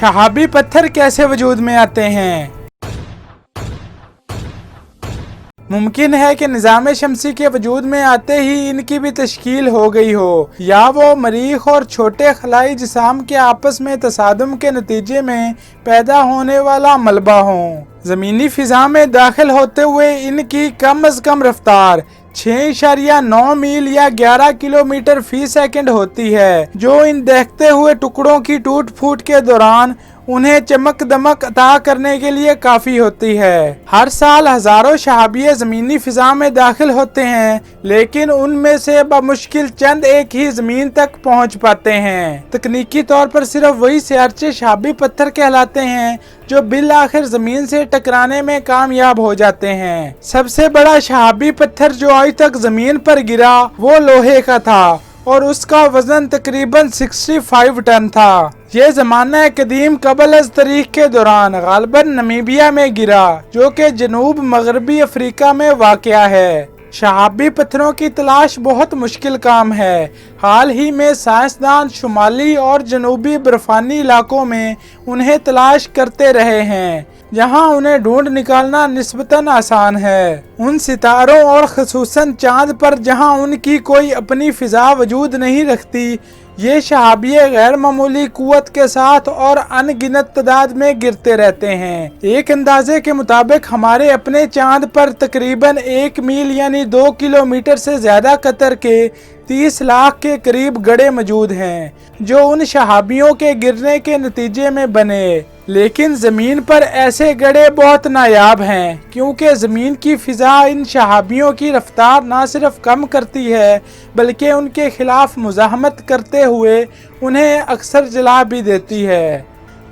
शहाबी पत्थर कैसे वजूद में आते हैं? मुमकिन है कि निज़ाम शमसी के वजूद में आते ही इनकी भी तश्कील हो गई हो, या वो मरीख और छोटे खलाई जिसाम के आपस में तसादुम के नतीजे में पैदा होने वाला मलबा हो। ज़मीनी फ़िज़ा में दाखिल होते हुए इनकी कम अज़ कम रफ्तार 6.9 मील या 11 किलोमीटर फी सेकंड होती है, जो इन देखते हुए टुकड़ों की टूट फूट के दौरान उन्हें चमक दमक अता करने के लिए काफी होती है। हर साल हजारों शहाबिये जमीनी फिजा में दाखिल होते हैं, लेकिन उनमें से बमुश्किल चंद एक ही जमीन तक पहुंच पाते हैं। तकनीकी तौर पर सिर्फ वही सियारचे शहाबी पत्थर कहलाते हैं जो बिल आखिर जमीन से टकराने में कामयाब हो जाते हैं। सबसे बड़ा शहाबी पत्थर जो आज तक जमीन पर गिरा वो लोहे का था और उसका वजन तकरीबन 65 टन था। ये ज़माना कदीम कबल अज़ तारीख के दौरान गालिबन नमीबिया में गिरा, जो कि जनूब मगरबी अफ्रीका में वाक़या है। शहाबी पत्थरों की तलाश बहुत मुश्किल काम है। हाल ही में साइंसदान शुमाली और जनूबी बर्फानी इलाकों में उन्हें तलाश करते रहे हैं, जहां उन्हें ढूंढ निकालना निस्बतन आसान है। उन सितारों और ख़ुसूसन चांद पर जहां उनकी कोई अपनी फ़िज़ा वजूद नहीं रखती, ये शहाबिये गैर मामूली कुव्वत के साथ और अनगिनत तादाद में गिरते रहते हैं। एक अंदाजे के मुताबिक हमारे अपने चांद पर तकरीबन 1 मील यानी 2 किलोमीटर से ज्यादा कतर के 30 लाख के करीब गड़े मौजूद हैं, जो उन शहाबियों के गिरने के नतीजे में बने। लेकिन जमीन पर ऐसे गड़े बहुत नायाब हैं, क्योंकि जमीन की फिजा इन शहाबियों की रफ्तार न सिर्फ कम करती है, बल्कि उनके खिलाफ मुज़ाहमत करते हुए उन्हें अक्सर जला भी देती है।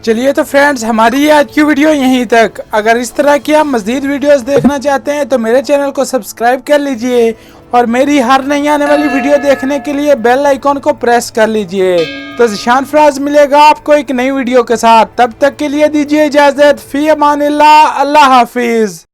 चलिए तो फ्रेंड्स, हमारी आज की वीडियो यहीं तक। अगर इस तरह की आप मज़ीद वीडियोस देखना चाहते हैं तो मेरे चैनल को सब्सक्राइब कर लीजिए और मेरी हर नई आने वाली वीडियो देखने के लिए बेल आइकॉन को प्रेस कर लीजिए। तो ज़ीशान फराज मिलेगा आपको एक नई वीडियो के साथ। तब तक के लिए दीजिए इजाज़त। फ़ी अमानिल्लाह। अल्लाह हाफिज़।